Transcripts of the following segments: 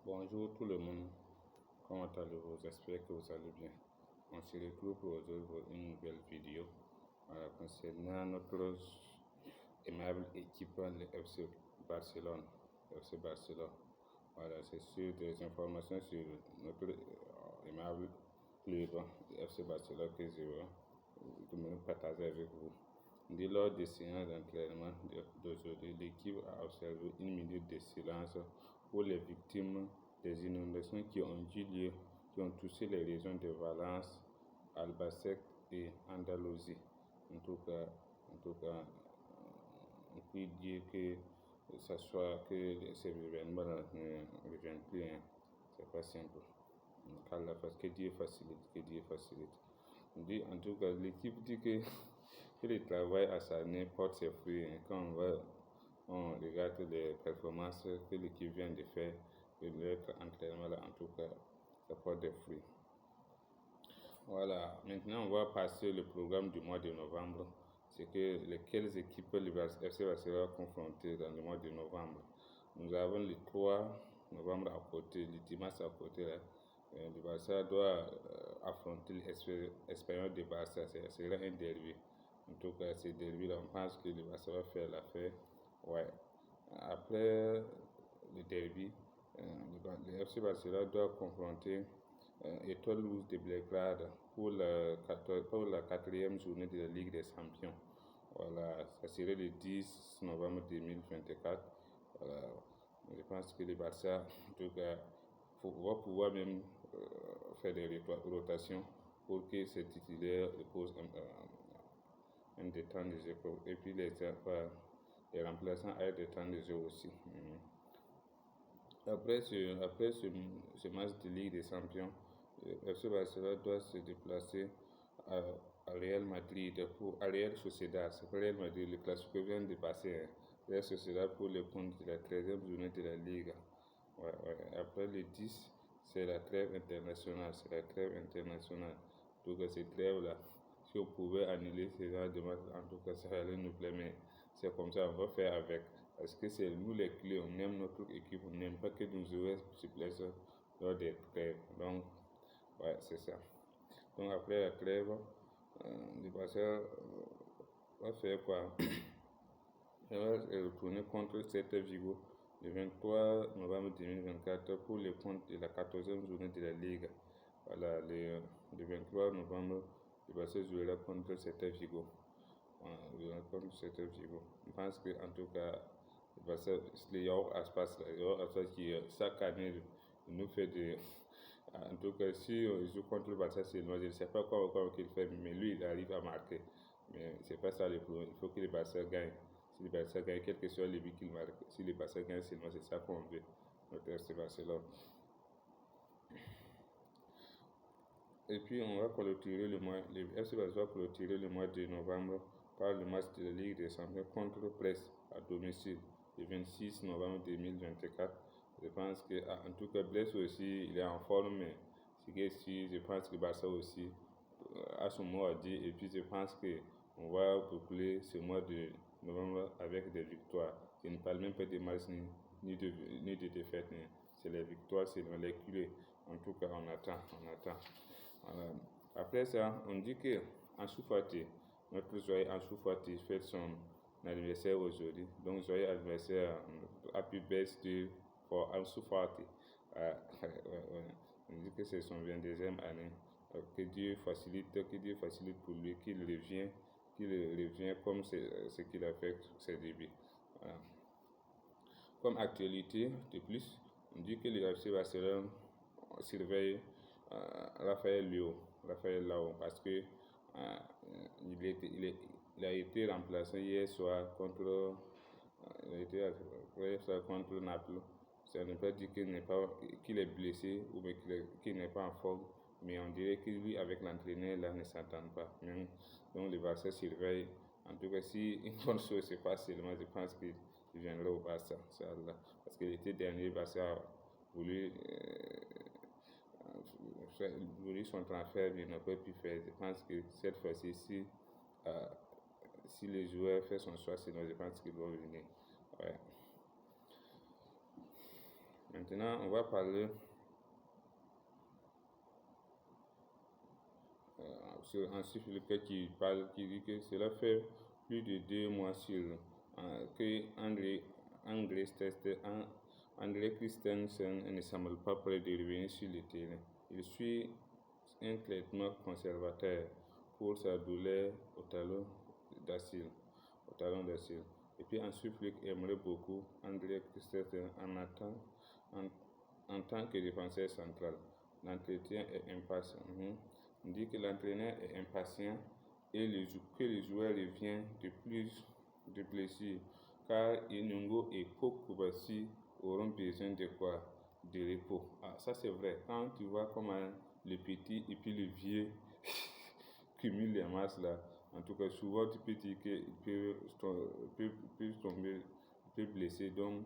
Bonjour tout le monde, comment allez-vous? J'espère que vous allez bien. On se retrouve pour aujourd'hui pour une nouvelle vidéo concernant notre aimable équipe, le FC Barcelone. FC Barcelone. Voilà, c'est sur des informations sur notre aimable club, le FC Barcelone, que je veux partager avec vous. Dès lors des séances d'entraînement d'aujourd'hui, l'équipe a observé une minute de silence pour les victimes des inondations qui ont touché les régions de Valence, Albacete et Andalousie. En tout cas, on peut dire que ces événements ne reviennent plus. C'est pas simple. Que Dieu facilite, que Dieu facilite. En tout cas, l'équipe dit que le travail acharné porte ses fruits. Quand on regarde les performances que l'équipe vient de faire, de leur entraînement, en tout cas, ça porte des fruits. Voilà, maintenant on va passer le programme du mois de novembre. C'est que lesquelles équipes le FC sera confronté dans le mois de novembre. Nous avons le 3 novembre à côté, le dimanche à côté. Là. Le Barça doit affronter l'Espanyol de Barça. Ce sera un derby. En tout cas, ce derby-là, on pense que le Barça va faire l'affaire. Ouais. Après le derby, le FC Barcelone doit confronter Étoile Rouge de Belgrade pour la quatrième journée de la Ligue des Champions. Voilà, ça serait le 10 novembre 2024. Voilà. Je pense que le Barça, en tout cas, va pouvoir même faire des rotations pour que ces titulaires reposent un des temps de jeu. Et puis les remplaçants aient des temps de jeu aussi. Après ce match de Ligue des Champions, le FC Barcelone doit se déplacer à Real Madrid, à Real Sociedad. C'est pas Real Madrid, le classique vient de passer. Real Sociedad pour le compte de la 13e journée de la Ligue. Après le 10, c'est la trêve internationale. Donc cette trêve-là, si on pouvait annuler ces genre de matchs, en tout cas ça allait nous plaire, mais c'est comme ça, on va faire avec. Parce que c'est nous les clés, on aime notre équipe, on n'aime pas que nos joueurs se blessent lors des trêves. Donc, ouais, c'est ça. Donc après la trêve, le Barça va faire quoi? Il va retourner contre Celta Vigo le 23 novembre 2024 pour le compte de la 14e journée de la Ligue. Voilà, le 23 novembre, le Barça jouera contre Celta Vigo. Je pense qu'en tout cas, il y aura espace qui chaque année nous fait des. En tout cas, si il joue contre le Barça seulement, je ne sais pas comment il fait, mais lui, il arrive à marquer. Mais c'est pas ça le problème. Il faut que le Barça gagne. Si le Barça gagne, quel que soit le but qu'il marque, si le Barça gagne seulement, c'est ça qu'on veut. Notre FC Barcelone. Et puis on va clôturer le FC Barcelone va clôturer le mois de novembre par le match de la Ligue des Champions contre Brest à domicile le 26 novembre 2024. Je pense que, en tout cas, Brest aussi, il est en forme, mais je pense que Barça aussi a son mot à dire. Et puis je pense qu'on va boucler ce mois de novembre avec des victoires. Je ne parle même pas de matchs ni de défaites. C'est les victoires, c'est les culés. En tout cas, on attend. Voilà. Après ça, on dit que Ansu Fati, notre joyeux Ansu Fati, fête son anniversaire aujourd'hui. Donc, joyeux anniversaire, happy birthday for Ansu Fati. On dit que c'est son 22e année. Que Dieu facilite pour lui, qu'il revienne comme ce qu'il a fait ses débuts. Voilà. Comme actualité de plus, on dit que le FC Barcelone surveille Raphaël Leao parce que il a été remplacé hier soir contre Naples. Ça ne veut pas dire qu'il est blessé ou qu'il n'est pas en forme, mais on dirait que lui avec l'entraîneur là ne s'entendent pas. Donc le Barça surveille. En tout cas, si une bonne chose se passe seulement, je pense qu'il viendra au Barça, parce que l'été dernier, le Barça a voulu son transfert, il n'a pas pu faire. Je pense que cette fois-ci, si le joueur fait son choix, sinon je pense qu'il va venir. Ouais. Maintenant, on va parler sur un chiffre qui dit que cela fait plus de 2 mois que André Christensen ne semble pas prêt de revenir sur le terrain. Il suit un traitement conservateur pour sa douleur au talon d'Achille. Et puis ensuite, Flick aimerait beaucoup André Christensen en tant que défenseur central. L'entretien est impatient. On dit que l'entraîneur est impatient et que les joueurs reviennent de plus de blessures, car Inungo et Kokubasi auront besoin de quoi? De repos. Ah, ça c'est vrai. Quand tu vois comment le petit et puis le vieux cumulent les masses là, en tout cas souvent tu peux dire qu'il peut tomber, peut blesser. Donc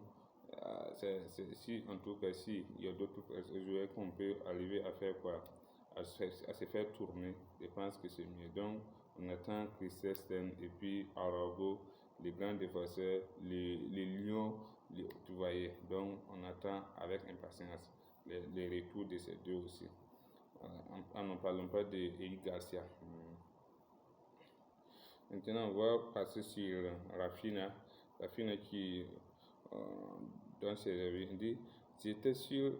si en tout cas si il y a d'autres joueurs qu'on peut arriver à faire quoi, à se faire tourner, je pense que c'est mieux. Donc on attend Christensen et puis Arago, les grands défenseurs, les Lions, tu voyais. Donc on attend avec impatience les retours de ces deux aussi. En ne parlant pas de Eric Garcia. Maintenant, on va passer sur Rafinha qui, dans ses avis, dit: J'étais sûr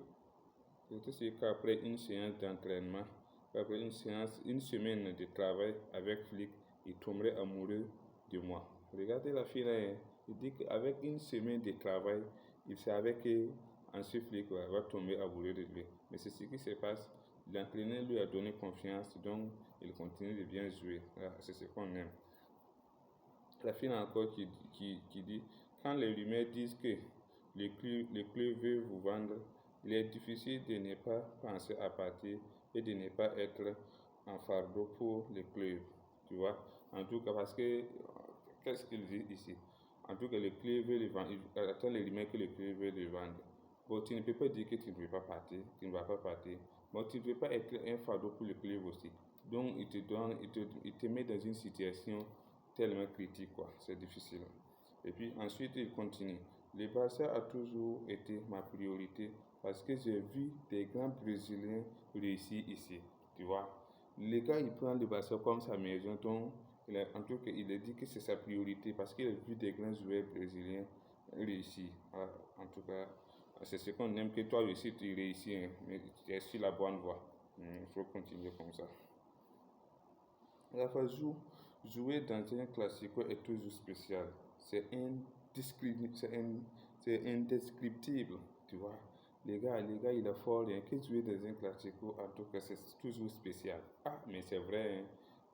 qu'après une séance d'entraînement, après une semaine de travail avec Flick, il tomberait amoureux de moi. Regardez Rafinha, il dit qu'avec une semaine de travail, il savait qu'ensuite Flick va tomber amoureux de lui. Mais c'est ce qui se passe. L'entraîneur lui a donné confiance, donc il continue de bien jouer. C'est ce qu'on aime. Rafinha encore qui dit: Quand les rumeurs disent que le club veut vous vendre, il est difficile de ne pas penser à partir et de ne pas être un fardeau pour le club. Tu vois? En tout cas, parce que, qu'est-ce qu'il dit ici? En tout cas, le club veut le vendre. Il attend les rumeurs que le club veut le vendre. Bon, tu ne peux pas dire que tu ne veux pas partir, tu ne vas pas partir. Bon, tu ne veux pas être un fardeau pour le club aussi. Donc, il te met dans une situation tellement critique, quoi. C'est difficile. Et puis ensuite, il continue. Le Barça a toujours été ma priorité parce que j'ai vu des grands Brésiliens réussir ici. Tu vois, le gars, il prend le Barça comme sa maison. Donc, en tout cas, il a dit que c'est sa priorité parce qu'il a vu des grands joueurs brésiliens réussir. En tout cas, c'est ce qu'on aime, que toi aussi tu réussis, hein, mais tu es sur la bonne voie. Il faut continuer comme ça. Jouer dans un classico est toujours spécial. C'est indescriptible, tu vois. Les gars, il a fort rien que jouer dans un classico, en tout cas, c'est toujours spécial. Ah, mais c'est vrai,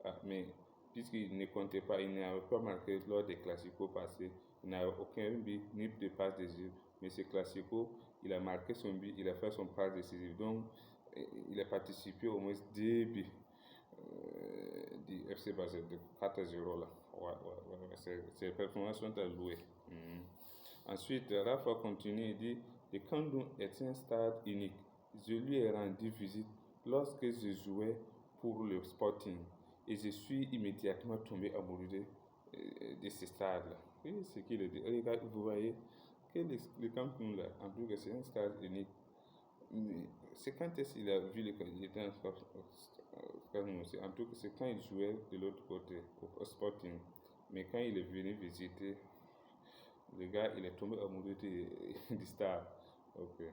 hein. Mais puisqu'il ne comptait pas, il n'avait pas marqué lors des classicos passés. Il n'a aucun but, ni de passe décisive. Mais ce classico, il a marqué son but, il a fait son passe décisive. Donc, il a participé au moins 2 buts du FC Barcelone de 4-0 là. Ces performances sont à louer. Ensuite, Rafa continue et dit: Le Camp Nou est un stade unique. Je lui ai rendu visite lorsque je jouais pour le Sporting et je suis immédiatement tombé amoureux de ce stade-là. Oui, c'est ce qu'il a dit. Regarde, vous voyez que le Camp Nou là, en tout cas, c'est un stade unique. C'est quand est-ce qu'il a vu les candidats en tout cas, c'est quand il jouait de l'autre côté, au Sporting. Mais quand il est venu visiter, le gars, il est tombé amoureux du stade. Ok.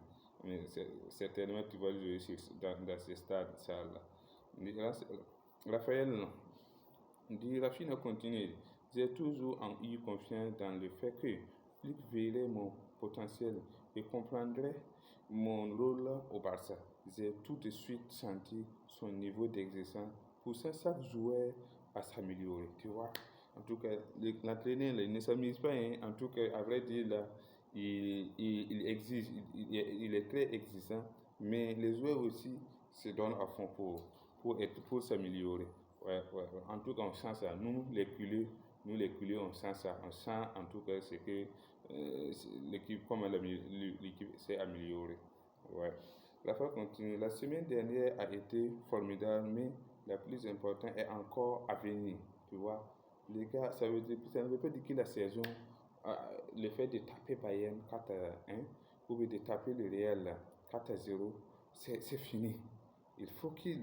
Mais certainement, tu vas jouer dans ce stade-là. Raphaël, dit Rafinha continue. J'ai toujours eu confiance dans le fait que Flick verrait mon potentiel et comprendrait mon rôle au Barça. J'ai tout de suite senti son niveau d'exigence. Pour ça, chaque joueur à s'améliorer, tu vois. En tout cas, l'entraîneur ne s'amuse pas, hein. En tout cas, à vrai dire, là, il exige, il est très exigeant, mais les joueurs aussi se donnent à fond pour s'améliorer. Ouais. En tout cas, on sent ça. Nous, les culés, on sent ça. On sent en tout cas ce que l'équipe, comment l'équipe s'est améliorée. Ouais. La fois continue. La semaine dernière a été formidable, mais la plus importante est encore à venir. Tu vois, les gars, ça ne veut pas dire que la saison, le fait de taper Bayern 4-1, ou bien de taper le Real là, 4-0, c'est fini. Il faut qu'il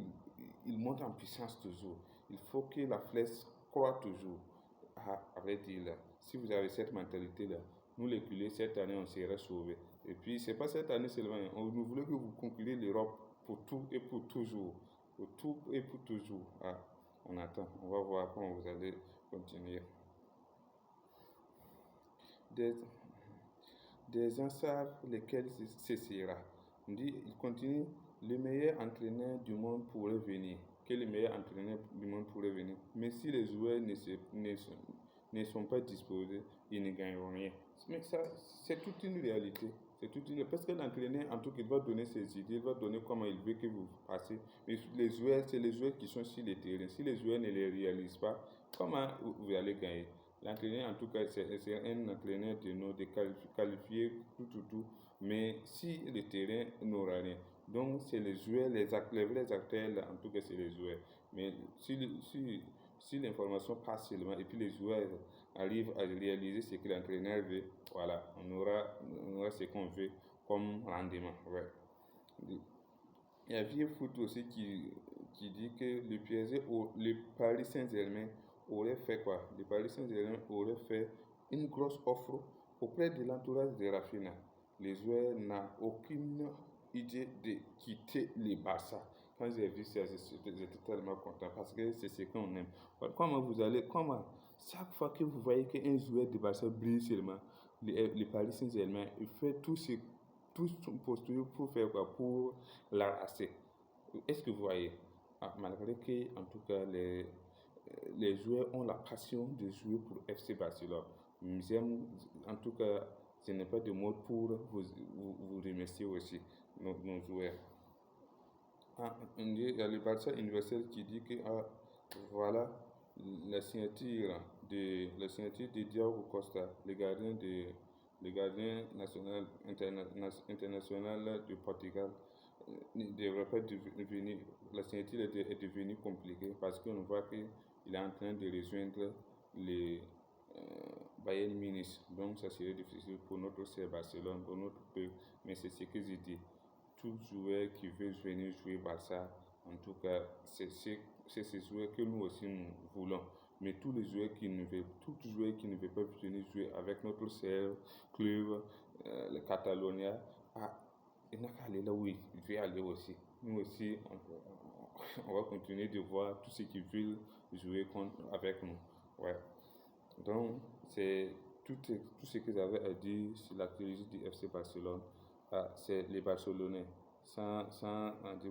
monte en puissance toujours. Il faut que la flèche croît toujours. À vrai dire, là, si vous avez cette mentalité-là, nous les culés, cette année, on sera sauvés. Et puis, c'est pas cette année seulement. Nous voulons que vous conquériez l'Europe pour tout et pour toujours. Pour tout et pour toujours. On attend. On va voir comment vous allez continuer. Des gens savent lesquels cessera. Il continue, le meilleur entraîneur du monde pourrait venir. Que le meilleur entraîneur du monde pourrait venir. Mais si les joueurs ne sont pas disposés, ils ne gagneront rien. Mais ça, c'est toute une réalité. Parce que l'entraîneur, en tout cas, il va donner ses idées, il va donner comment il veut que vous passez. Mais les joueurs, c'est les joueurs qui sont sur le terrain. Si les joueurs ne les réalisent pas, comment vous allez gagner? L'entraîneur, en tout cas, c'est un entraîneur de qualifié, tout. Mais si le terrain n'aura rien, donc c'est les joueurs, les vrais acteurs, là, en tout cas, c'est les joueurs. Mais si l'information passe seulement et puis les joueurs arrivent à réaliser ce que l'entraîneur veut, voilà, on aura ce qu'on veut comme rendement. Ouais. Il y a Vieux Foot aussi qui dit que le Paris Saint-Germain aurait fait quoi? Le Paris Saint-Germain aurait fait une grosse offre auprès de l'entourage de Rafinha. Les joueurs n'ont aucune idée de quitter le Barça. Quand j'ai vu ça, j'étais tellement content parce que c'est ce qu'on aime. Comment chaque fois que vous voyez qu'un joueur de Barça brille seulement, le Paris Saint-Germain, il fait tout son posture pour faire quoi? Pour l'arraser. Est-ce que vous voyez? Malgré que, en tout cas, les joueurs ont la passion de jouer pour FC Barcelone. J'aime, en tout cas, ce n'est pas de mots pour vous remercier aussi, nos joueurs. Il y a le Barça universel qui dit que voilà la signature de Diego Costa, le gardien international du Portugal, ne devrait pas devenir, la signature est devenue compliquée parce qu'on voit qu'il est en train de rejoindre les Bayern Munich. Donc ça serait difficile pour notre Barcelone, pour notre peuple, mais c'est ce que j'ai dit. Tout joueur qui veut venir jouer Barça, en tout cas, c'est ces joueurs que nous aussi nous voulons. Mais tous les joueurs qui ne veulent pas venir jouer avec notre club, le Catalonia, il n'a qu'à aller là où il veut aller aussi. Nous aussi, on va continuer de voir tous ceux qui veulent jouer avec nous. Ouais. Donc, c'est tout ce que j'avais à dire sur la trilogie du FC Barcelone. C'est les Barcelonais. Sans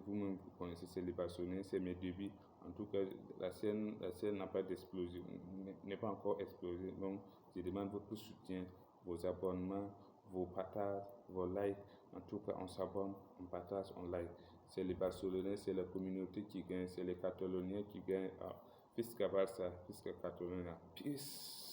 vous-même vous connaissez, c'est les Barcelonais, c'est mes débuts. En tout cas, la scène n'a pas d'explosion, n'est pas encore explosée. Donc, je demande votre soutien, vos abonnements, vos partages, vos likes. En tout cas, on s'abonne, on partage, on like. C'est les Barcelonais, c'est la communauté qui gagne, c'est les Cataloniens qui gagnent. Fisca Barça, Fisca Catalonia. Peace.